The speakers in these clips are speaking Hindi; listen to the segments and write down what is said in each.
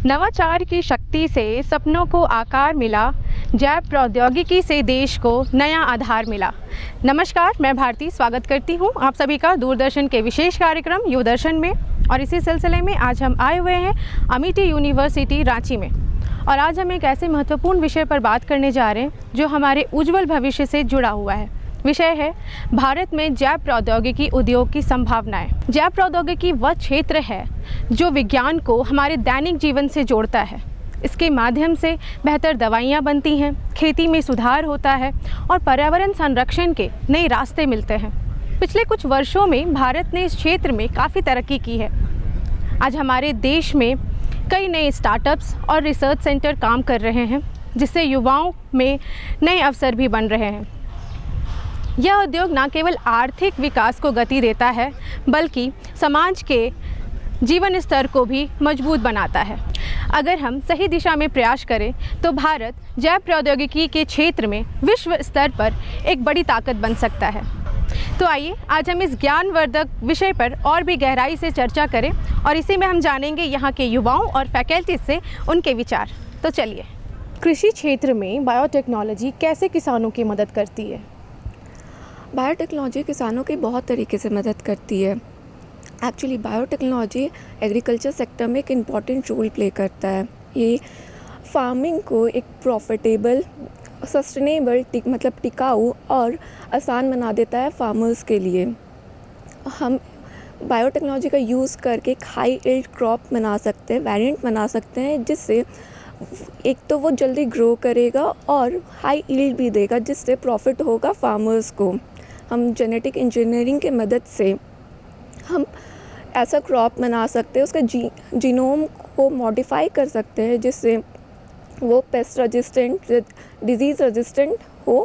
नवाचार की शक्ति से सपनों को आकार मिला, जैव प्रौद्योगिकी से देश को नया आधार मिला। नमस्कार, मैं भारती स्वागत करती हूँ आप सभी का दूरदर्शन के विशेष कार्यक्रम युव दर्शन में। और इसी सिलसिले में आज हम आए हुए हैं अमिटी यूनिवर्सिटी रांची में। और आज हम एक ऐसे महत्वपूर्ण विषय पर बात करने जा रहे हैं जो हमारे उज्जवल भविष्य से जुड़ा हुआ है। विषय है भारत में जैव प्रौद्योगिकी उद्योग की संभावनाएं। जैव प्रौद्योगिकी वह क्षेत्र है जो विज्ञान को हमारे दैनिक जीवन से जोड़ता है। इसके माध्यम से बेहतर दवाइयाँ बनती हैं, खेती में सुधार होता है और पर्यावरण संरक्षण के नए रास्ते मिलते हैं। पिछले कुछ वर्षों में भारत ने इस क्षेत्र में काफ़ी तरक्की की है। आज हमारे देश में कई नए स्टार्टअप्स और रिसर्च सेंटर काम कर रहे हैं, जिससे युवाओं में नए अवसर भी बन रहे हैं। यह उद्योग न केवल आर्थिक विकास को गति देता है, बल्कि समाज के जीवन स्तर को भी मजबूत बनाता है। अगर हम सही दिशा में प्रयास करें तो भारत जैव प्रौद्योगिकी के क्षेत्र में विश्व स्तर पर एक बड़ी ताकत बन सकता है। तो आइए आज हम इस ज्ञानवर्धक विषय पर और भी गहराई से चर्चा करें और इसी में हम जानेंगे यहाँ के युवाओं और फैकल्टी से उनके विचार। तो चलिए, कृषि क्षेत्र में बायोटेक्नोलॉजी कैसे किसानों की मदद करती है? बायोटेक्नोलॉजी किसानों की बहुत तरीके से मदद करती है। एक्चुअली बायोटेक्नोलॉजी एग्रीकल्चर सेक्टर में एक इम्पॉर्टेंट रोल प्ले करता है। ये फार्मिंग को एक प्रॉफिटेबल, सस्टेनेबल मतलब टिकाऊ और आसान बना देता है फार्मर्स के लिए। हम बायोटेक्नोलॉजी का यूज़ करके एक हाई यील्ड क्रॉप बना सकते हैं, वेरिएंट बना सकते हैं, जिससे एक तो वो जल्दी ग्रो करेगा और हाई यील्ड भी देगा, जिससे प्रॉफिट होगा फार्मर्स को। हम जेनेटिक इंजीनियरिंग की मदद से हम ऐसा क्रॉप बना सकते हैं, उसका जीनोम को मॉडिफाई कर सकते हैं, जिससे वो पेस्ट रेजिस्टेंट, डिजीज़ रेजिस्टेंट हो।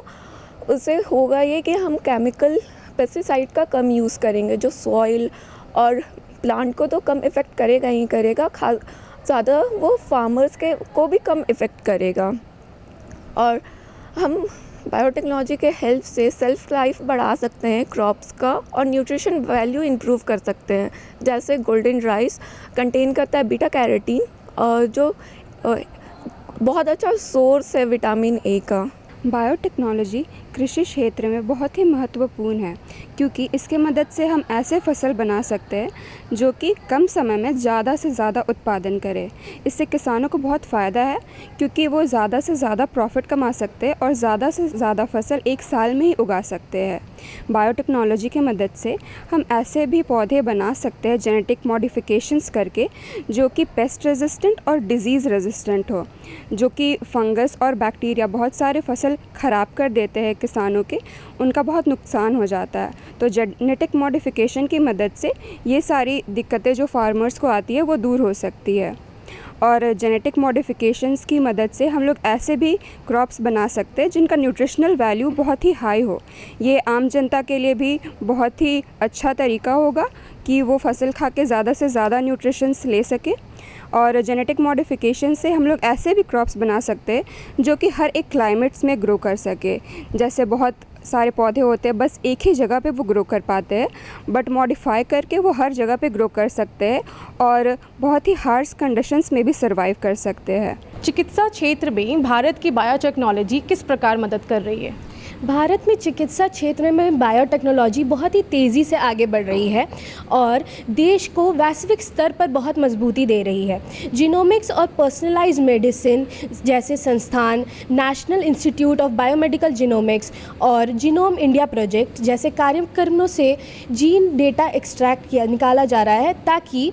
उससे होगा ये कि हम केमिकल पेस्टिसाइड का कम यूज़ करेंगे, जो सॉइल और प्लांट को तो कम इफ़ेक्ट करेगा ही करेगा, ज़्यादा वो फार्मर्स के को भी कम इफ़ेक्ट करेगा। और हम बायोटेक्नोलॉजी के हेल्प से सेल्फ लाइफ बढ़ा सकते हैं क्रॉप्स का और न्यूट्रिशन वैल्यू इंप्रूव कर सकते हैं। जैसे गोल्डन राइस कंटेन करता है बीटा कैरोटीन, जो बहुत अच्छा सोर्स है विटामिन ए का। बायोटेक्नोलॉजी कृषि क्षेत्र में बहुत ही महत्वपूर्ण है, क्योंकि इसके मदद से हम ऐसे फसल बना सकते हैं जो कि कम समय में ज़्यादा से ज़्यादा उत्पादन करे। इससे किसानों को बहुत फ़ायदा है, क्योंकि वो ज़्यादा से ज़्यादा प्रॉफिट कमा सकते हैं और ज़्यादा से ज़्यादा फसल एक साल में ही उगा सकते हैं। बायोटेक्नोलॉजी की मदद से हम ऐसे भी पौधे बना सकते हैं जेनेटिक मॉडिफिकेशंस करके, जो कि पेस्ट रेजिस्टेंट और डिजीज़ रेजिस्टेंट हो, जो कि फंगस और बैक्टीरिया बहुत सारे फसल ख़राब कर देते हैं किसानों के, उनका बहुत नुकसान हो जाता है। तो जेनेटिक मॉडिफिकेशन की मदद से ये सारी दिक्कतें जो फार्मर्स को आती है वो दूर हो सकती है। और जेनेटिक मॉडिफिकेशंस की मदद से हम लोग ऐसे भी क्रॉप्स बना सकते हैं जिनका न्यूट्रिशनल वैल्यू बहुत ही हाई हो। ये आम जनता के लिए भी बहुत ही अच्छा तरीका होगा कि वो फसल खा के ज़्यादा से ज़्यादा न्यूट्रिशंस ले सके। और जेनेटिक मॉडिफिकेशन से हम लोग ऐसे भी क्रॉप्स बना सकते हैं जो कि हर एक क्लाइमेट्स में ग्रो कर सके। जैसे बहुत सारे पौधे होते हैं बस एक ही जगह पे वो ग्रो कर पाते हैं, बट मॉडिफाई करके वो हर जगह पे ग्रो कर सकते हैं और बहुत ही हार्श कंडीशंस में भी सर्वाइव कर सकते हैं। चिकित्सा क्षेत्र में भारत की बायोटेक्नोलॉजी किस प्रकार मदद कर रही है? भारत में चिकित्सा क्षेत्र में बायोटेक्नोलॉजी बहुत ही तेज़ी से आगे बढ़ रही है और देश को वैश्विक स्तर पर बहुत मजबूती दे रही है। जीनोमिक्स और पर्सनलाइज्ड मेडिसिन जैसे संस्थान, national institute of biomedical genomics और जीनोम इंडिया प्रोजेक्ट जैसे कार्यक्रमों से जीन डेटा एक्सट्रैक्ट निकाला जा रहा है, ताकि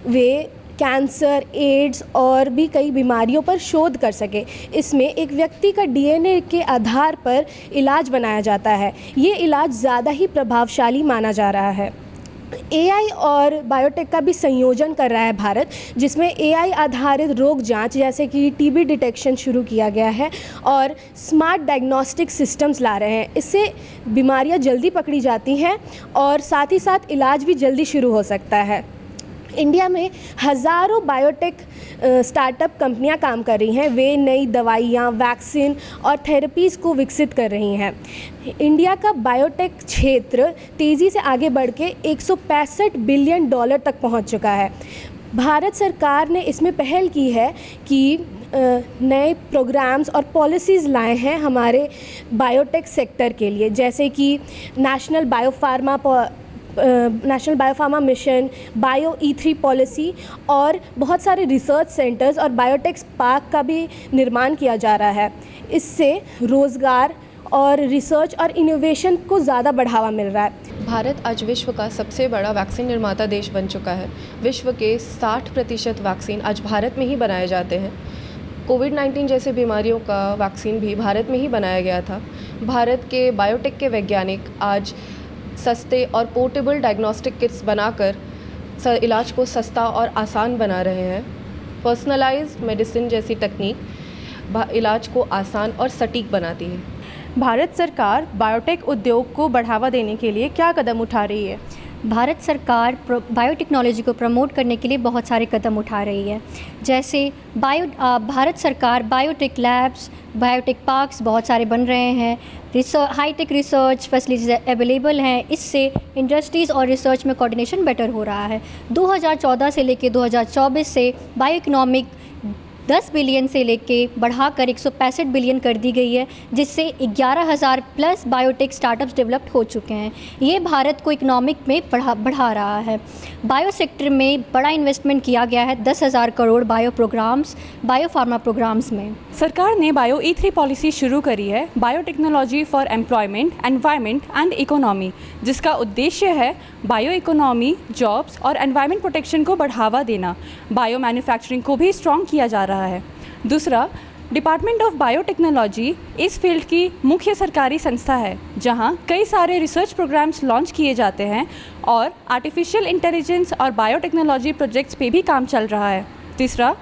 वे कैंसर, एड्स और भी कई बीमारियों पर शोध कर सके। इसमें एक व्यक्ति का डीएनए के आधार पर इलाज बनाया जाता है। ये इलाज ज़्यादा ही प्रभावशाली माना जा रहा है। एआई और बायोटेक का भी संयोजन कर रहा है भारत, जिसमें एआई आधारित रोग जांच जैसे कि टीबी डिटेक्शन शुरू किया गया है और स्मार्ट डायग्नोस्टिक सिस्टम्स ला रहे हैं। इससे बीमारियां जल्दी पकड़ी जाती हैं और साथ ही साथ इलाज भी जल्दी शुरू हो सकता है। इंडिया में हज़ारों बायोटेक स्टार्टअप कंपनियां काम कर रही हैं। वे नई दवाइयां, वैक्सीन और थेरेपीज़ को विकसित कर रही हैं। इंडिया का बायोटेक क्षेत्र तेज़ी से आगे बढ़ के $165 बिलियन तक पहुंच चुका है। भारत सरकार ने इसमें पहल की है कि नए प्रोग्राम्स और पॉलिसीज़ लाए हैं हमारे बायोटेक सेक्टर के लिए, जैसे कि national biopharma mission, bio E3 policy और बहुत सारे रिसर्च सेंटर्स और बायोटेक पार्क का भी निर्माण किया जा रहा है। इससे रोज़गार और रिसर्च और इनोवेशन को ज़्यादा बढ़ावा मिल रहा है। भारत आज विश्व का सबसे बड़ा वैक्सीन निर्माता देश बन चुका है। विश्व के 60% वैक्सीन आज भारत में ही बनाए जाते हैं। कोविड-19 जैसे बीमारियों का वैक्सीन भी भारत में ही बनाया गया था। भारत के बायोटेक के वैज्ञानिक आज सस्ते और पोर्टेबल डायग्नोस्टिक किट्स बनाकर इलाज को सस्ता और आसान बना रहे हैं। पर्सनलाइज्ड मेडिसिन जैसी तकनीक इलाज को आसान और सटीक बनाती है। भारत सरकार बायोटेक उद्योग को बढ़ावा देने के लिए क्या कदम उठा रही है? भारत सरकार बायोटेक्नोलॉजी को प्रमोट करने के लिए बहुत सारे कदम उठा रही है। जैसे भारत सरकार बायोटेक लैब्स, बायोटेक पार्क्स बहुत सारे बन रहे हैं। हाईटेक रिसर्च फैसिलिटीज़ अवेलेबल हैं। इससे इंडस्ट्रीज़ और रिसर्च में कोऑर्डिनेशन बेटर हो रहा है। 2014 से लेकर 2024 से बायो इकोनॉमिक 10 बिलियन से लेके बढ़ाकर 165 बिलियन कर दी गई है, जिससे 11,000 प्लस बायोटेक स्टार्टअप्स डेवलप्ड हो चुके हैं। ये भारत को इकोनॉमिक में बढ़ा रहा है। बायो सेक्टर में बड़ा इन्वेस्टमेंट किया गया है, 10,000 करोड़ बायो फार्मा प्रोग्राम्स में। सरकार ने बायो E3 पॉलिसी शुरू करी है, biotechnology for employment, environment and economy, जिसका उद्देश्य है बायो इकोनॉमी, जॉब्स और एनवायरनमेंट प्रोटेक्शन को बढ़ावा देना। बायो मैन्युफैक्चरिंग को भी स्ट्रॉन्ग किया जा रहा है। दूसरा, डिपार्टमेंट ऑफ बायोटेक्नोलॉजी इस फील्ड की मुख्य सरकारी संस्था है, जहां कई सारे रिसर्च प्रोग्राम्स लॉन्च किए जाते हैं और आर्टिफिशियल इंटेलिजेंस और बायोटेक्नोलॉजी प्रोजेक्ट्स पे भी काम चल रहा है। तीसरा,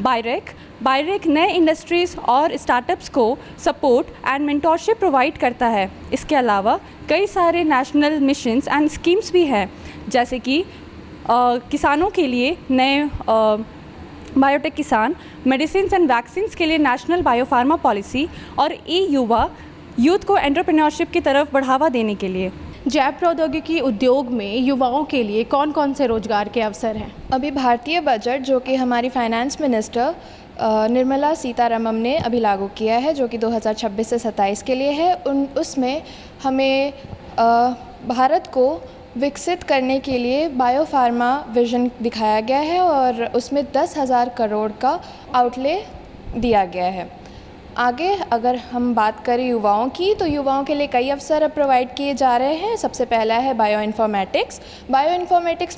बायरेक नए इंडस्ट्रीज़ और स्टार्टअप्स को सपोर्ट एंड मेंटोरशिप प्रोवाइड करता है। इसके अलावा कई सारे नेशनल मिशंस एंड स्कीम्स भी हैं, जैसे कि किसानों के लिए नए बायोटेक किसान, मेडिसिन एंड वैक्सीन्स के लिए नेशनल बायोफार्मा पॉलिसी और युवा यूथ को एंटरप्रेन्योरशिप की तरफ बढ़ावा देने के लिए। जैव प्रौद्योगिकी उद्योग में युवाओं के लिए कौन कौन से रोजगार के अवसर हैं? अभी भारतीय बजट जो कि हमारी फाइनेंस मिनिस्टर निर्मला सीतारमण ने अभी लागू किया है, जो कि 2026 से 27 के लिए है, उसमें हमें भारत को विकसित करने के लिए बायोफार्मा विजन दिखाया गया है और उसमें 10,000 करोड़ का आउटले दिया गया है। आगे अगर हम बात करें युवाओं की, तो युवाओं के लिए कई अवसर प्रोवाइड किए जा रहे हैं। सबसे पहला है बायो इन्फॉर्मेटिक्स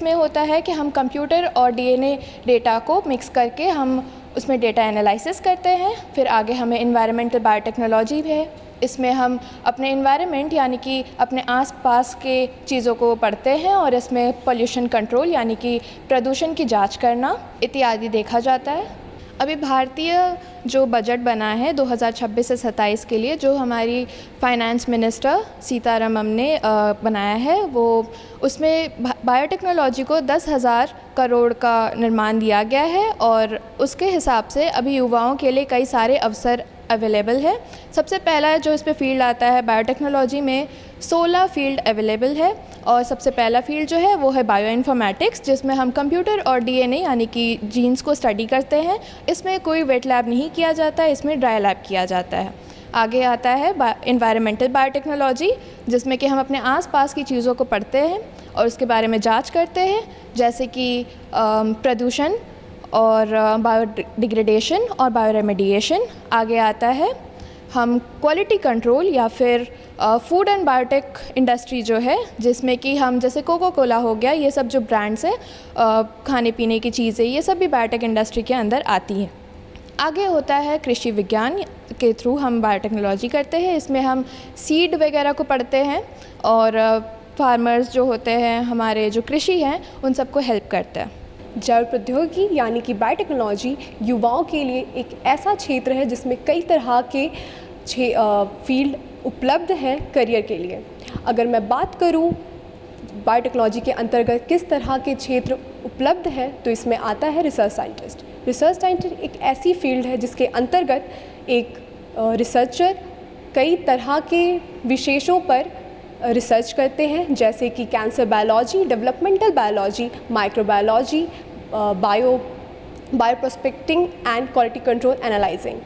में होता है कि हम कंप्यूटर और DNA डेटा को मिक्स करके हम उसमें डेटा एनालिसिस करते हैं। फिर आगे हमें एनवायरमेंटल बायोटेक्नोलॉजी भी है, इसमें हम अपने एनवायरनमेंट यानी कि अपने आसपास के चीज़ों को पढ़ते हैं और इसमें पोल्यूशन कंट्रोल यानी कि प्रदूषण की जांच करना इत्यादि देखा जाता है। अभी भारतीय जो बजट बना है 2026 से 27 के लिए, जो हमारी फाइनेंस मिनिस्टर सीतारमण ने बनाया है, वो उसमें बायोटेक्नोलॉजी को 10,000 करोड़ का निर्माण दिया गया है और उसके हिसाब से अभी युवाओं के लिए कई सारे अवसर अवेलेबल है। सबसे पहला जो इस पे फील्ड आता है, बायोटेक्नोलॉजी में 16 फील्ड अवेलेबल है और सबसे पहला फील्ड जो है वो है बायो इन्फॉर्मेटिक्स, जिसमें हम कंप्यूटर और DNA यानी कि जीन्स को स्टडी करते हैं। इसमें कोई वेट लैब नहीं किया जाता है, इसमें ड्राई लैब किया जाता है। आगे आता है एनवायरमेंटल बायोटेक्नोलॉजी, जिसमें कि हम अपने आसपास की चीज़ों को पढ़ते हैं और उसके बारे में जांच करते हैं, जैसे कि प्रदूषण और बायोडिग्रेडेशन और बायोरेमेडिएशन। आगे आता है हम क्वालिटी कंट्रोल या फिर फूड एंड बायोटेक इंडस्ट्री जो है, जिसमें कि हम जैसे कोको कोला हो गया, ये सब जो ब्रांड्स हैं खाने पीने की चीज़ें, ये सब भी बायोटेक इंडस्ट्री के अंदर आती हैं। आगे होता है कृषि विज्ञान के थ्रू हम बायोटेक्नोलॉजी करते हैं। इसमें हम सीड वगैरह को पढ़ते हैं और फार्मर्स जो होते हैं हमारे जो कृषि हैं उन सबको हेल्प करते हैं। जैव प्रौद्योगिकी यानी कि बायोटेक्नोलॉजी युवाओं के लिए एक ऐसा क्षेत्र है जिसमें कई तरह के फील्ड उपलब्ध हैं करियर के लिए। अगर मैं बात करूं बायोटेक्नोलॉजी के अंतर्गत किस तरह के क्षेत्र उपलब्ध हैं, तो इसमें आता है रिसर्च साइंटिस्ट एक ऐसी फील्ड है जिसके अंतर्गत एक रिसर्चर कई तरह के विशेषों पर रिसर्च करते हैं, जैसे कि cancer biology, developmental biology, microbiology, bio prospecting and quality control analysing.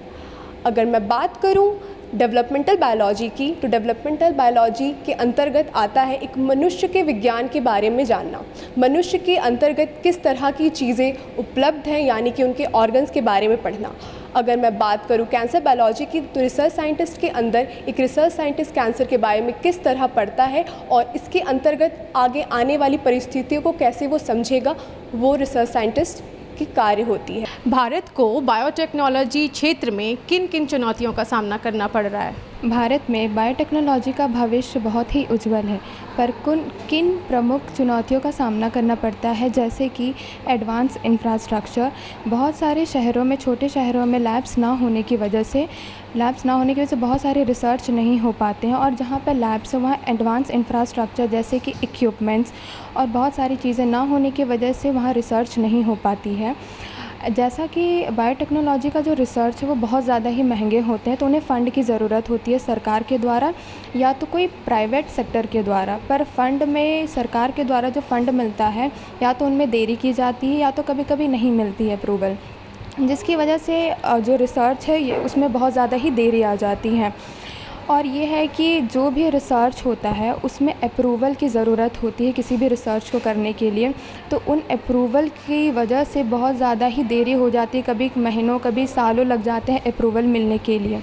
अगर मैं बात करूं डेवलपमेंटल बायोलॉजी की, तो डेवलपमेंटल बायोलॉजी के अंतर्गत आता है एक मनुष्य के विज्ञान के बारे में जानना। मनुष्य के अंतर्गत किस तरह की चीज़ें उपलब्ध हैं, यानी कि उनके ऑर्गन्स के बारे में पढ़ना। अगर मैं बात करूं कैंसर बायोलॉजी की, तो रिसर्च साइंटिस्ट के अंदर एक रिसर्च साइंटिस्ट कैंसर के बारे में किस तरह पढ़ता है और इसके अंतर्गत आगे आने वाली परिस्थितियों को कैसे वो समझेगा, वो रिसर्च साइंटिस्ट की कार्य होती है। भारत को बायोटेक्नोलॉजी क्षेत्र में किन किन चुनौतियों का सामना करना पड़ रहा है? भारत में बायोटेक्नोलॉजी का भविष्य बहुत ही उज्जवल है, पर किन प्रमुख चुनौतियों का सामना करना पड़ता है, जैसे कि एडवांस इंफ्रास्ट्रक्चर। बहुत सारे शहरों में, छोटे शहरों में लैब्स ना होने की वजह से बहुत सारे रिसर्च नहीं हो पाते हैं, और जहाँ पर लैब्स हैं वहाँ एडवांस इंफ्रास्ट्रक्चर जैसे कि इक्विपमेंट्स और बहुत सारी चीज़ें ना होने की वजह से वहाँ रिसर्च नहीं हो पाती है। जैसा कि बायोटेक्नोलॉजी का जो रिसर्च है वो बहुत ज़्यादा ही महंगे होते हैं, तो उन्हें फ़ंड की ज़रूरत होती है सरकार के द्वारा या तो कोई प्राइवेट सेक्टर के द्वारा। पर फंड में, सरकार के द्वारा जो फ़ंड मिलता है या तो उनमें देरी की जाती है या तो कभी कभी नहीं मिलती है अप्रूवल, जिसकी वजह से जो रिसर्च है ये उसमें बहुत ज़्यादा ही देरी आ जाती है। और ये है कि जो भी रिसर्च होता है उसमें अप्रूवल की ज़रूरत होती है किसी भी रिसर्च को करने के लिए, तो उन अप्रूवल की वजह से बहुत ज़्यादा ही देरी हो जाती है, कभी महीनों कभी सालों लग जाते हैं अप्रूवल मिलने के लिए।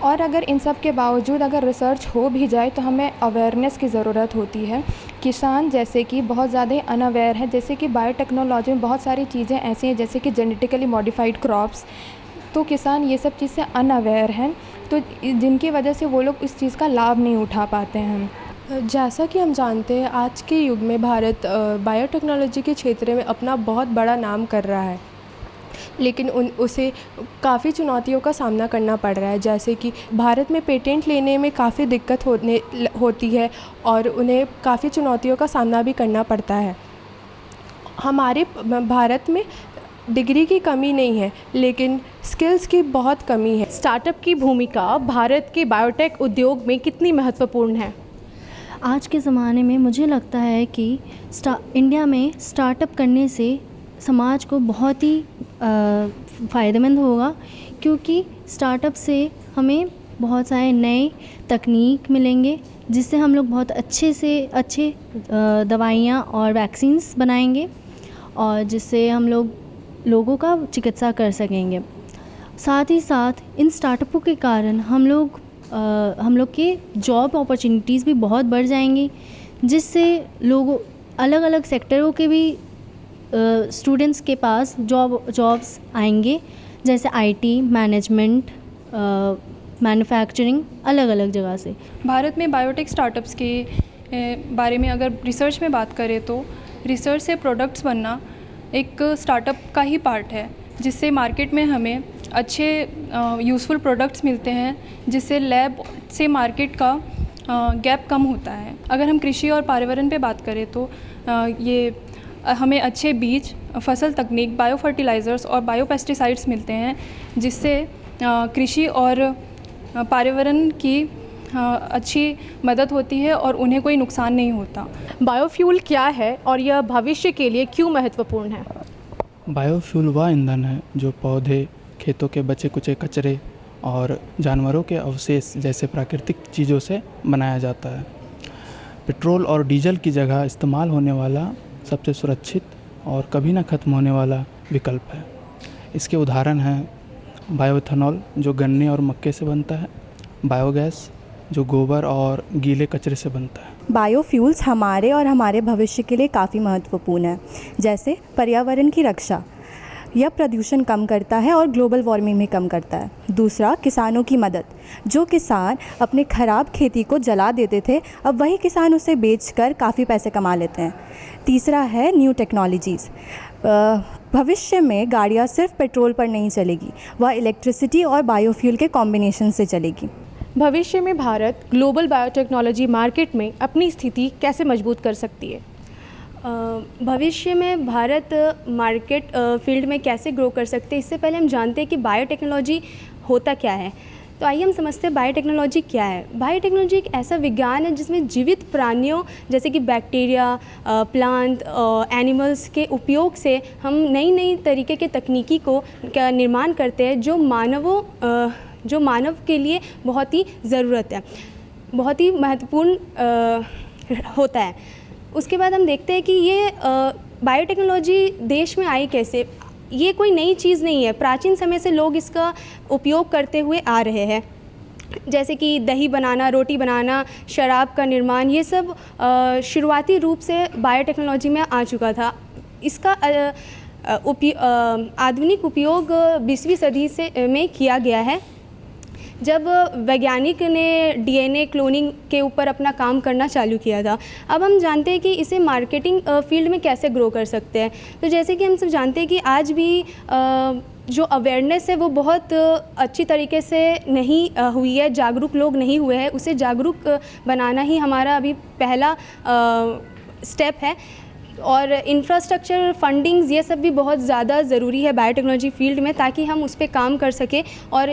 और अगर इन सब के बावजूद अगर रिसर्च हो भी जाए तो हमें अवेयरनेस की ज़रूरत होती है। किसान जैसे कि बहुत ज़्यादा ही अनअवेयर है, जैसे कि बायोटेक्नोलॉजी में बहुत सारी चीज़ें ऐसी हैं जैसे कि जेनेटिकली मॉडिफाइड क्रॉप्स, तो किसान ये सब चीज़ से अनअवेयर हैं, तो जिनकी वजह से वो लोग इस चीज़ का लाभ नहीं उठा पाते हैं। जैसा कि हम जानते हैं आज के युग में भारत बायोटेक्नोलॉजी के क्षेत्र में अपना बहुत बड़ा नाम कर रहा है, लेकिन उसे काफ़ी चुनौतियों का सामना करना पड़ रहा है। जैसे कि भारत में पेटेंट लेने में काफ़ी दिक्कत होती है और उन्हें काफ़ी चुनौतियों का सामना भी करना पड़ता है। हमारे भारत में डिग्री की कमी नहीं है, लेकिन स्किल्स की बहुत कमी है। स्टार्टअप की भूमिका भारत के बायोटेक उद्योग में कितनी महत्वपूर्ण है? आज के ज़माने में मुझे लगता है कि इंडिया में स्टार्टअप करने से समाज को बहुत ही फ़ायदेमंद होगा, क्योंकि स्टार्टअप से हमें बहुत सारे नए तकनीक मिलेंगे जिससे हम लोग बहुत अच्छे दवाइयाँ और वैक्सीन्स बनाएंगे और जिससे हम लोगों का चिकित्सा कर सकेंगे। साथ ही साथ इन स्टार्टअपों के कारण हम लोग के जॉब अपॉर्चुनिटीज़ भी बहुत बढ़ जाएंगी, जिससे लोगों अलग अलग सेक्टरों के भी स्टूडेंट्स के पास जॉब्स आएंगे, जैसे आईटी, मैनेजमेंट, मैन्युफैक्चरिंग, अलग अलग जगह से। भारत में बायोटेक स्टार्टअप्स के बारे में अगर रिसर्च में बात करें तो रिसर्च से प्रोडक्ट्स बनना एक स्टार्टअप का ही पार्ट है, जिससे मार्केट में हमें अच्छे यूज़फुल प्रोडक्ट्स मिलते हैं, जिससे लैब से मार्केट का गैप कम होता है। अगर हम कृषि और पर्यावरण पे बात करें तो ये हमें अच्छे बीज, फसल तकनीक, बायो फर्टिलाइज़र्स और बायो पेस्टिसाइड्स मिलते हैं, जिससे कृषि और पर्यावरण की अच्छी मदद होती है और उन्हें कोई नुकसान नहीं होता। बायोफ्यूल क्या है और यह भविष्य के लिए क्यों महत्वपूर्ण है? बायोफ्यूल वह ईंधन है जो पौधे, खेतों के बचे कुचे कचरे और जानवरों के अवशेष जैसे प्राकृतिक चीज़ों से बनाया जाता है। पेट्रोल और डीजल की जगह इस्तेमाल होने वाला सबसे सुरक्षित और कभी ना ख़त्म होने वाला विकल्प है। इसके उदाहरण हैं बायोएथेनॉल जो गन्ने और मक्के से बनता है, बायोगैस जो गोबर और गीले कचरे से बनता है। बायोफ्यूल्स हमारे और हमारे भविष्य के लिए काफ़ी महत्वपूर्ण है, जैसे पर्यावरण की रक्षा, यह प्रदूषण कम करता है और ग्लोबल वार्मिंग भी कम करता है। दूसरा, किसानों की मदद, जो किसान अपने ख़राब खेती को जला देते थे, अब वही किसान उसे बेचकर काफ़ी पैसे कमा लेते हैं। तीसरा है न्यू टेक्नोलॉजीज़, भविष्य में गाड़ियाँ सिर्फ पेट्रोल पर नहीं चलेगी, वह इलेक्ट्रिसिटी और बायोफ्यूल के कॉम्बिनेशन से चलेगी। भविष्य में भारत ग्लोबल बायोटेक्नोलॉजी मार्केट में अपनी स्थिति कैसे मजबूत कर सकती है? भविष्य में भारत मार्केट फील्ड में कैसे ग्रो कर सकते हैं, इससे पहले हम जानते हैं कि बायोटेक्नोलॉजी होता क्या है। तो आइए हम समझते हैं बायोटेक्नोलॉजी क्या है। बायोटेक्नोलॉजी एक ऐसा विज्ञान है जिसमें जीवित प्राणियों जैसे कि बैक्टीरिया, प्लांट, एनिमल्स के उपयोग से हम नई नई तरीके के तकनीकी का निर्माण करते हैं जो मानव के लिए बहुत ही ज़रूरत है, बहुत ही महत्वपूर्ण होता है। उसके बाद हम देखते हैं कि ये बायोटेक्नोलॉजी देश में आई कैसे। ये कोई नई चीज़ नहीं है, प्राचीन समय से लोग इसका उपयोग करते हुए आ रहे हैं। जैसे कि दही बनाना, रोटी बनाना, शराब का निर्माण, ये सब शुरुआती रूप से बायोटेक्नोलॉजी में आ चुका था। इसका आधुनिक उपयोग 20वीं सदी में किया गया है, जब वैज्ञानिक ने डीएनए क्लोनिंग के ऊपर अपना काम करना चालू किया था। अब हम जानते हैं कि इसे मार्केटिंग फील्ड में कैसे ग्रो कर सकते हैं। तो जैसे कि हम सब जानते हैं कि आज भी जो अवेयरनेस है वो बहुत अच्छी तरीके से नहीं हुई है, जागरूक लोग नहीं हुए हैं। उसे जागरूक बनाना ही हमारा अभी पहला स्टेप है। और इंफ्रास्ट्रक्चर, फंडिंग्स, ये सब भी बहुत ज़्यादा ज़रूरी है बायोटेक्नोलॉजी फील्ड में, ताकि हम उस पर काम कर सकें और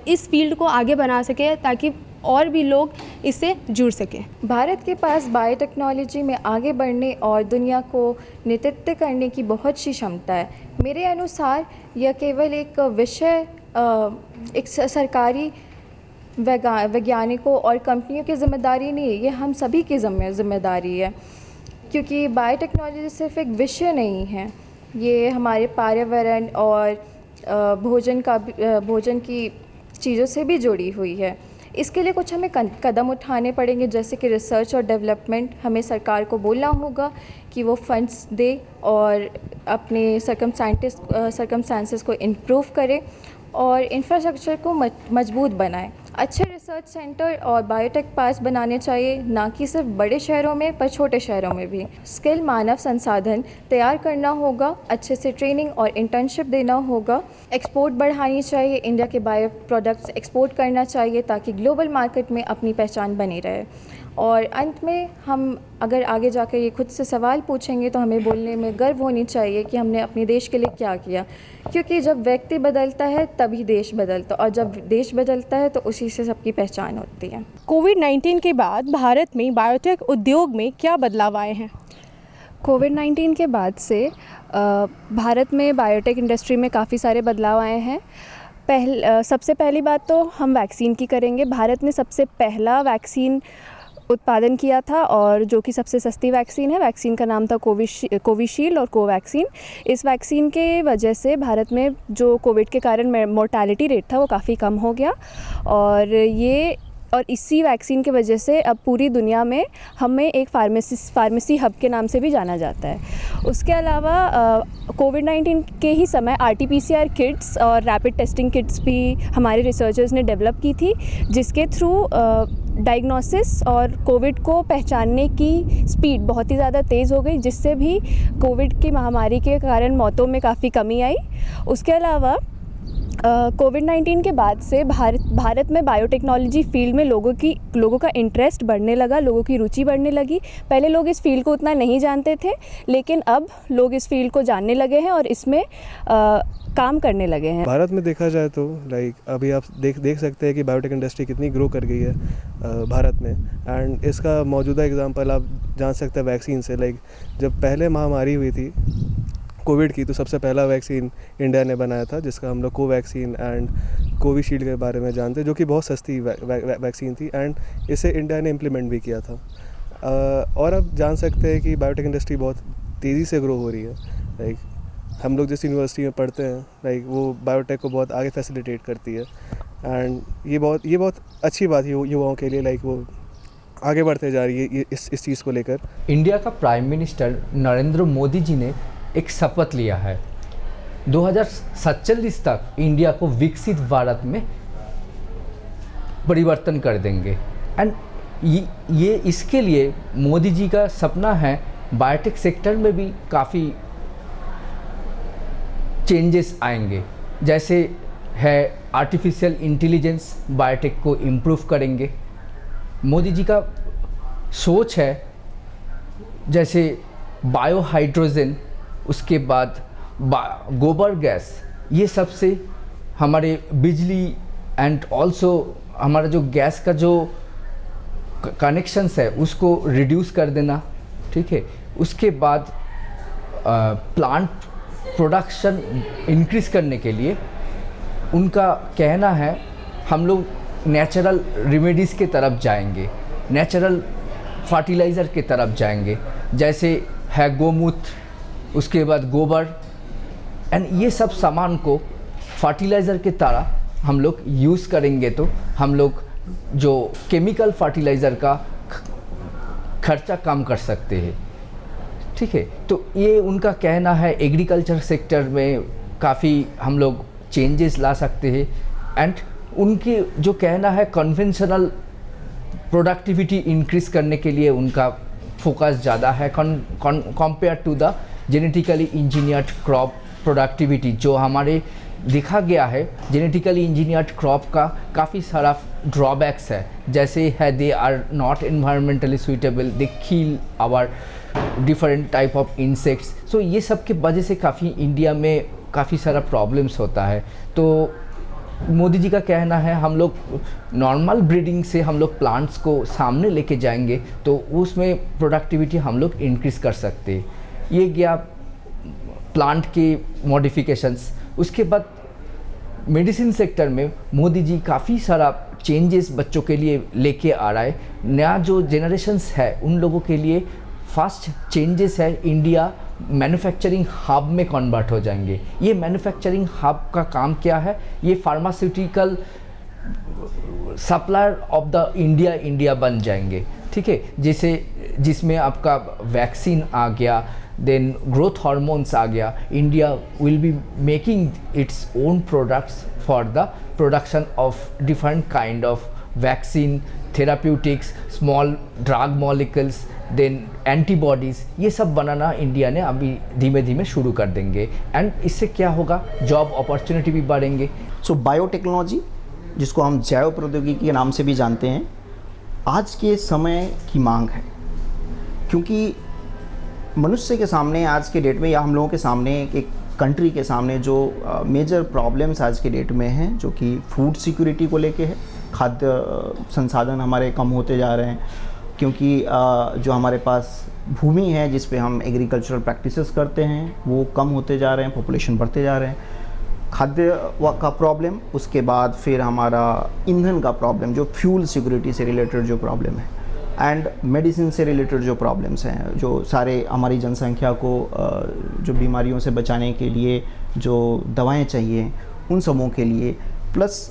इस फील्ड को आगे बना सकें, ताकि और भी लोग इससे जुड़ सकें। भारत के पास बायोटेक्नोलॉजी में आगे बढ़ने और दुनिया को नेतृत्व करने की बहुत सी क्षमता है। मेरे अनुसार यह केवल एक विषय, एक सरकारी वैज्ञानिकों और कंपनियों की जिम्मेदारी नहीं है, ये हम सभी की जिम्मेदारी है। क्योंकि बायोटेक्नोलॉजी सिर्फ एक विषय नहीं है, ये हमारे पर्यावरण और भोजन की चीज़ों से भी जुड़ी हुई है। इसके लिए कुछ हमें कदम उठाने पड़ेंगे, जैसे कि रिसर्च और डेवलपमेंट। हमें सरकार को बोलना होगा कि वो फंड्स दे और अपने सर्कमस्टांसेस को इम्प्रूव करे और इंफ्रास्ट्रक्चर को मजबूत बनाए। अच्छे रिसर्च सेंटर और बायोटेक पार्क्स बनाने चाहिए, ना कि सिर्फ बड़े शहरों में पर छोटे शहरों में भी। स्किल मानव संसाधन तैयार करना होगा, अच्छे से ट्रेनिंग और इंटर्नशिप देना होगा। एक्सपोर्ट बढ़ानी चाहिए, इंडिया के बायो प्रोडक्ट्स एक्सपोर्ट करना चाहिए ताकि ग्लोबल मार्केट में अपनी पहचान बनी रहे। और अंत में हम अगर आगे जाकर ये खुद से सवाल पूछेंगे तो हमें बोलने में गर्व होनी चाहिए कि हमने अपने देश के लिए क्या किया, क्योंकि जब व्यक्ति बदलता है तभी देश बदलता, और जब देश बदलता है तो उसी से सबकी पहचान होती है। कोविड-19 के बाद भारत में बायोटेक उद्योग में क्या बदलाव आए हैं? कोविड-19 के बाद से भारत में बायोटेक इंडस्ट्री में काफ़ी सारे बदलाव आए हैं। सबसे पहली बात तो हम वैक्सीन की करेंगे। भारत ने सबसे पहला वैक्सीन उत्पादन किया था, और जो कि सबसे सस्ती वैक्सीन है। वैक्सीन का नाम था कोविशील्ड और कोवैक्सीन। इस वैक्सीन के वजह से भारत में जो कोविड के कारण मोर्टालिटी रेट था वो काफ़ी कम हो गया, और इसी वैक्सीन की वजह से अब पूरी दुनिया में हमें एक फार्मेसी हब के नाम से भी जाना जाता है। उसके अलावा कोविड-19 के ही समय RT-PCR किट्स और रैपिड टेस्टिंग किट्स भी हमारे रिसर्चर्स ने डेवलप की थी, जिसके थ्रू डायग्नोसिस और कोविड को पहचानने की स्पीड बहुत ही ज़्यादा तेज़ हो गई, जिससे भी कोविड की महामारी के कारण मौतों में काफ़ी कमी आई। उसके अलावा कोविड-19 के बाद से भारत में बायोटेक्नोलॉजी फील्ड में लोगों का इंटरेस्ट बढ़ने लगा, लोगों की रुचि बढ़ने लगी। पहले लोग इस फील्ड को उतना नहीं जानते थे, लेकिन अब लोग इस फील्ड को जानने लगे हैं और इसमें काम करने लगे हैं। भारत में देखा जाए तो अभी आप देख सकते हैं कि बायोटेक इंडस्ट्री कितनी ग्रो कर गई है भारत में। एंड इसका मौजूदा एग्जांपल आप जान सकते हैं वैक्सीन से। जब पहले महामारी हुई थी कोविड की, तो सबसे पहला वैक्सीन इंडिया ने बनाया था, जिसका हम लोग कोवैक्सीन एंड कोविशील्ड के बारे में जानते हैं, जो कि बहुत सस्ती वैक्सीन थी, एंड इसे इंडिया ने इम्प्लीमेंट भी किया था। और अब जान सकते हैं कि बायोटेक इंडस्ट्री बहुत तेज़ी से ग्रो हो रही है। हम लोग जिस यूनिवर्सिटी में पढ़ते हैं वो बायोटेक को बहुत आगे फैसिलिटेट करती है, एंड ये बहुत अच्छी बात है युवाओं के लिए। वो आगे बढ़ते जा रही है इस चीज़ को लेकर। इंडिया का प्राइम मिनिस्टर नरेंद्र मोदी जी ने एक शपथ लिया है 2047 तक इंडिया को विकसित भारत में परिवर्तन कर देंगे। एंड ये इसके लिए मोदी जी का सपना है बायोटेक सेक्टर में भी काफ़ी चेंजेस आएंगे, जैसे है आर्टिफिशियल इंटेलिजेंस बायोटेक को इम्प्रूव करेंगे। मोदी जी का सोच है जैसे बायो हाइड्रोजन, उसके बाद गोबर गैस, ये सब से हमारे बिजली एंड ऑल्सो हमारा जो गैस का जो कनेक्शंस है उसको रिड्यूस कर देना, ठीक है। उसके बाद प्लांट प्रोडक्शन इंक्रीज़ करने के लिए उनका कहना है हम लोग नेचुरल रेमेडीज़ के तरफ जाएंगे, नेचुरल फर्टिलाइज़र के तरफ जाएंगे, जैसे है गोमूत्र, उसके बाद गोबर, एंड ये सब सामान को फर्टिलाइज़र के तरह हम लोग यूज़ करेंगे तो हम लोग जो केमिकल फर्टिलाइज़र का खर्चा कम कर सकते हैं, ठीक है। तो ये उनका कहना है। एग्रीकल्चर सेक्टर में काफ़ी हम लोग चेंजेस ला सकते हैं, एंड उनकी जो कहना है कन्वेंशनल प्रोडक्टिविटी इंक्रीज़ करने के लिए उनका फोकस ज़्यादा है compare to the genetically engineered crop productivity. जो हमारे देखा गया है जेनेटिकली इंजीनियर्ड क्रॉप का काफ़ी सारा ड्रॉबैक्स है, जैसे है they are not environmentally suitable, they kill our different type of insects. So ये सब के वजह से काफ़ी इंडिया में काफ़ी सारा प्रॉब्लम्स होता है। तो मोदी जी का कहना है हम लोग नॉर्मल ब्रीडिंग से हम लोग प्लांट्स को सामने लेके जाएंगे तो उसमें प्रोडक्टिविटी हम लोग इंक्रीज़ कर सकते हैं। ये गया प्लांट के मॉडिफिकेशंस। उसके बाद मेडिसिन सेक्टर में मोदी जी काफ़ी सारा चेंजेस बच्चों के लिए लेके आ रहा है। नया जो जनरेशन्स है उन लोगों के लिए फास्ट चेंजेस है। इंडिया मैन्युफैक्चरिंग हब में कन्वर्ट हो जाएंगे। ये मैन्युफैक्चरिंग हब का काम क्या है? ये pharmaceutical supplier of the India बन जाएंगे, ठीक है। जैसे जिसमें आपका वैक्सीन आ गया, देन ग्रोथ हार्मोन्स आ गया। India will be making its own products for the production of different kind of vaccine, therapeutics, small drug molecules, then antibodies. ये सब बनाना इंडिया ने अभी धीमे धीमे शुरू कर देंगे, एंड इससे क्या होगा, जॉब अपॉर्चुनिटी भी बढ़ेंगे। सो बायोटेक्नोलॉजी, जिसको हम जैव प्रौद्योगिकी के नाम से भी जानते हैं, आज के समय की मांग है, क्योंकि मनुष्य के सामने आज के डेट में या हम लोगों के सामने एक कंट्री के सामने जो मेजर प्रॉब्लम्स आज के डेट में हैं, जो कि फूड सिक्योरिटी को लेके है। खाद्य संसाधन हमारे कम होते जा रहे हैं, क्योंकि जो हमारे पास भूमि है जिस पे हम एग्रीकल्चरल प्रैक्टिसेस करते हैं वो कम होते जा रहे हैं, पॉपुलेशन बढ़ते जा रहे हैं। खाद्य का प्रॉब्लम, उसके बाद फिर हमारा ईंधन का प्रॉब्लम, जो फ्यूल सिक्योरिटी से रिलेटेड जो प्रॉब्लम है, एंड मेडिसिन से रिलेटेड जो प्रॉब्लम्स हैं, जो सारे हमारी जनसंख्या को जो बीमारियों से बचाने के लिए जो दवाएं चाहिए उन सबों के लिए, प्लस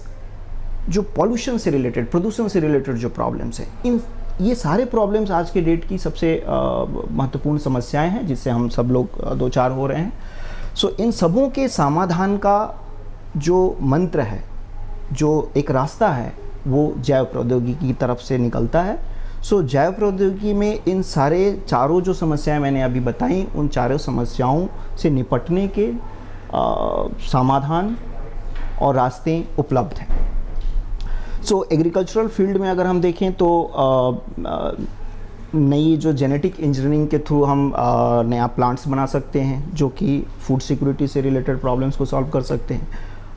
जो पॉल्यूशन से रिलेटेड, प्रदूषण से रिलेटेड जो प्रॉब्लम्स हैं, ये सारे प्रॉब्लम्स आज के डेट की सबसे महत्वपूर्ण समस्याएं हैं जिससे हम सब लोग दो चार हो रहे हैं। सो इन सबों के समाधान का जो मंत्र है, जो एक रास्ता है, वो जैव प्रौद्योगिकी की तरफ से निकलता है। सो जैव प्रौद्योगिकी में इन सारे चारों जो समस्याएं मैंने अभी बताई, उन चारों समस्याओं से निपटने के समाधान और रास्ते उपलब्ध हैं। सो एग्रीकल्चरल फील्ड में अगर हम देखें तो नई जो जेनेटिक इंजीनियरिंग के थ्रू हम नया प्लांट्स बना सकते हैं जो कि फूड सिक्योरिटी से रिलेटेड प्रॉब्लम्स को सॉल्व कर सकते हैं।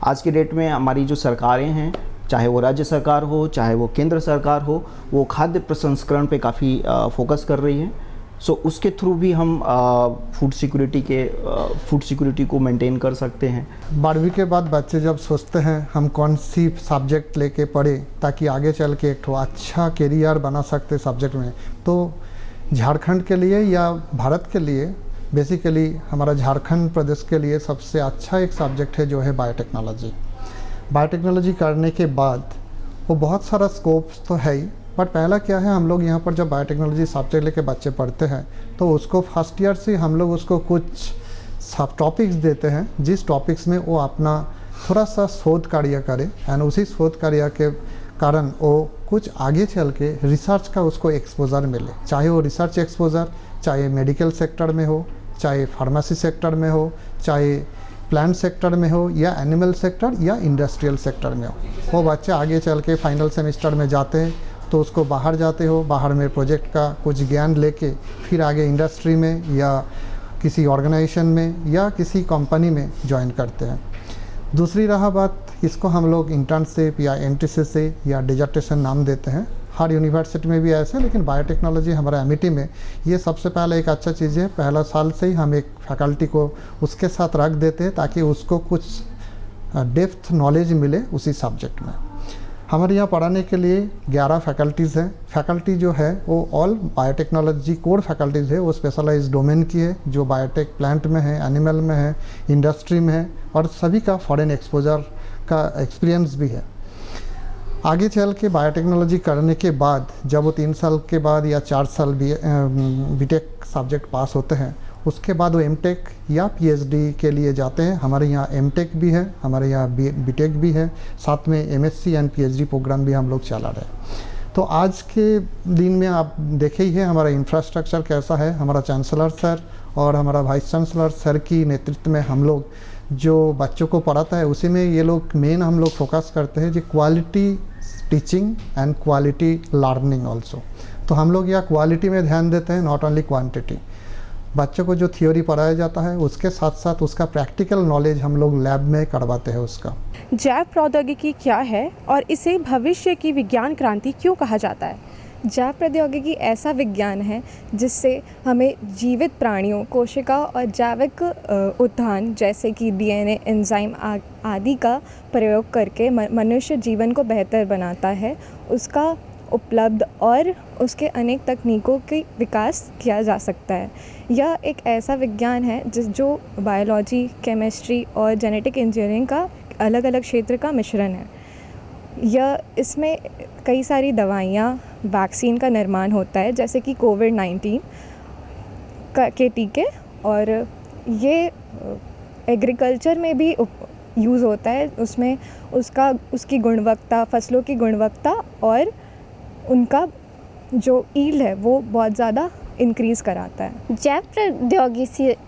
आज के डेट में हमारी जो सरकारें हैं, चाहे वो राज्य सरकार हो, चाहे वो केंद्र सरकार हो, वो खाद्य प्रसंस्करण पे काफ़ी फोकस कर रही है। सो उसके थ्रू भी हम फूड सिक्योरिटी को मेंटेन कर सकते हैं। 12वीं के बाद बच्चे जब सोचते हैं हम कौन सी सब्जेक्ट लेके पढ़े ताकि आगे चल के एक अच्छा कैरियर बना सकते सब्जेक्ट में, तो झारखंड के लिए या भारत के लिए, बेसिकली हमारा झारखंड प्रदेश के लिए सबसे अच्छा एक सब्जेक्ट है जो है बायोटेक्नोलॉजी। बायोटेक्नोलॉजी करने के बाद वो बहुत सारा स्कोप्स तो है ही, बट पहला क्या है, हम लोग यहाँ पर जब बायोटेक्नोलॉजी सब्जेक्ट लेके बच्चे पढ़ते हैं तो उसको फर्स्ट ईयर से हम लोग उसको कुछ सब टॉपिक्स देते हैं जिस टॉपिक्स में वो अपना थोड़ा सा शोध कार्य करे, एंड उसी शोध कार्य के कारण वो कुछ आगे चल के रिसर्च का उसको एक्सपोजर मिले, चाहे वो रिसर्च एक्सपोजर चाहे मेडिकल सेक्टर में हो, चाहे फार्मेसी सेक्टर में हो, चाहे प्लांट सेक्टर में हो, या एनिमल सेक्टर या इंडस्ट्रियल सेक्टर में हो। वो बच्चे आगे चल के फाइनल सेमेस्टर में जाते हैं तो उसको बाहर जाते हो, बाहर में प्रोजेक्ट का कुछ ज्ञान लेके फिर आगे इंडस्ट्री में या किसी ऑर्गेनाइजेशन में या किसी कंपनी में ज्वाइन करते हैं। दूसरी रहा बात इसको हम लोग इंटर्नशिप या एंट्रीशिप से या डिजर्टेशन नाम देते हैं। हर यूनिवर्सिटी में भी ऐसे हैं, लेकिन बायोटेक्नोलॉजी हमारे एमिटी में ये सबसे पहले एक अच्छा चीज़ है। पहला साल से ही हम एक फैकल्टी को उसके साथ रख देते हैं ताकि उसको कुछ डेप्थ नॉलेज मिले उसी सब्जेक्ट में। हमारे यहाँ पढ़ाने के लिए 11 फैकल्टीज़ हैं। फैकल्टी जो है वो ऑल बायोटेक्नोलॉजी कोर फैकल्टीज़ है, वो स्पेशलाइज डोमेन की है, जो बायोटेक प्लांट में है, एनिमल में है, इंडस्ट्री में है, और सभी का फॉरेन एक्सपोजर का एक्सपीरियंस भी है। आगे चल के बायोटेक्नोलॉजी करने के बाद जब वो 3 साल के बाद या 4 साल बीटेक सब्जेक्ट पास होते हैं, उसके बाद वो एमटेक या पीएचडी के लिए जाते हैं। हमारे यहाँ एमटेक भी है, हमारे यहाँ बीटेक भी है, साथ में एमएससी एंड पीएचडी प्रोग्राम भी हम लोग चला रहे हैं। तो आज के दिन में आप देखे ही है हमारा इंफ्रास्ट्रक्चर कैसा है। हमारा चांसलर सर और हमारा वाइस चांसलर सर की नेतृत्व में हम लोग जो बच्चों को पढ़ाता है उसी में ये लोग मेन हम लोग फोकस करते हैं जो quality teaching and quality learning also. तो हम लोग यहाँ क्वालिटी में ध्यान देते हैं, नॉट ओनली क्वांटिटी। बच्चों को जो थ्योरी पढ़ाया जाता है उसके साथ साथ उसका प्रैक्टिकल नॉलेज हम लोग लैब में करवाते हैं उसका। जैव प्रौद्योगिकी क्या है और इसे भविष्य की विज्ञान क्रांति क्यों कहा जाता है? जैव प्रौद्योगिकी ऐसा विज्ञान है जिससे हमें जीवित प्राणियों, कोशिका और जैविक उत्थान जैसे कि डीएनए, एंजाइम आदि का प्रयोग करके मनुष्य जीवन को बेहतर बनाता है, उसका उपलब्ध और उसके अनेक तकनीकों की विकास किया जा सकता है। यह एक ऐसा विज्ञान है जो बायोलॉजी, केमिस्ट्री और जेनेटिक इंजीनियरिंग का अलग अलग क्षेत्र का मिश्रण है। इसमें कई सारी दवाइयाँ, वैक्सीन का निर्माण होता है जैसे कि कोविड-19 के टीके, और ये एग्रीकल्चर में भी यूज़ होता है। उसमें उसकी गुणवत्ता, फसलों की गुणवत्ता और उनका जो ईल्ड है वो बहुत ज़्यादा इंक्रीज़ कराता है। जैव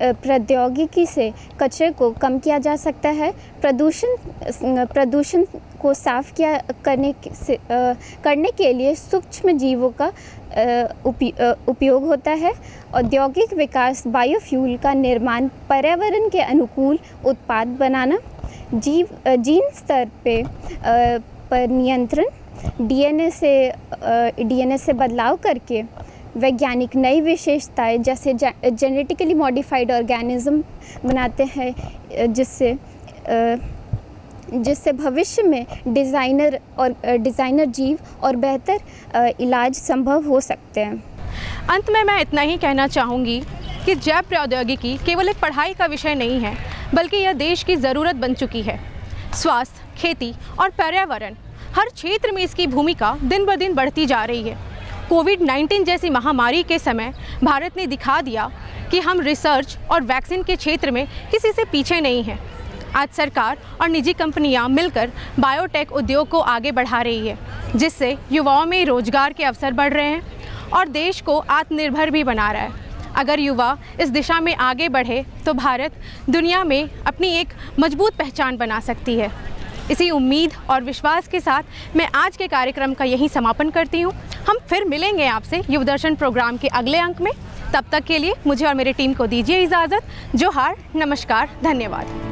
प्रौद्योगिकी से कचरे को कम किया जा सकता है, प्रदूषण को साफ करने के लिए सूक्ष्म जीवों का उपयोग होता है। औद्योगिक विकास, बायोफ्यूल का निर्माण, पर्यावरण के अनुकूल उत्पाद बनाना, जीन स्तर पर नियंत्रण, डीएनए से बदलाव करके वैज्ञानिक नई विशेषताएं जैसे जेनेटिकली मॉडिफाइड ऑर्गेनिज्म बनाते हैं, जिससे भविष्य में डिज़ाइनर जीव और बेहतर इलाज संभव हो सकते हैं। अंत में मैं इतना ही कहना चाहूँगी कि जैव प्रौद्योगिकी केवल एक पढ़ाई का विषय नहीं है, बल्कि यह देश की ज़रूरत बन चुकी है। स्वास्थ्य, खेती और पर्यावरण हर क्षेत्र में इसकी भूमिका दिन ब दिन बढ़ती जा रही है। कोविड-19 जैसी महामारी के समय भारत ने दिखा दिया कि हम रिसर्च और वैक्सीन के क्षेत्र में किसी से पीछे नहीं हैं। आज सरकार और निजी कंपनियां मिलकर बायोटेक उद्योग को आगे बढ़ा रही है, जिससे युवाओं में रोजगार के अवसर बढ़ रहे हैं और देश को आत्मनिर्भर भी बना रहा है। अगर युवा इस दिशा में आगे बढ़े तो भारत दुनिया में अपनी एक मजबूत पहचान बना सकती है। इसी उम्मीद और विश्वास के साथ मैं आज के कार्यक्रम का यहीं समापन करती हूँ। हम फिर मिलेंगे आपसे युवदर्शन प्रोग्राम के अगले अंक में। तब तक के लिए मुझे और मेरी टीम को दीजिए इजाज़त। जोहार, नमस्कार, धन्यवाद।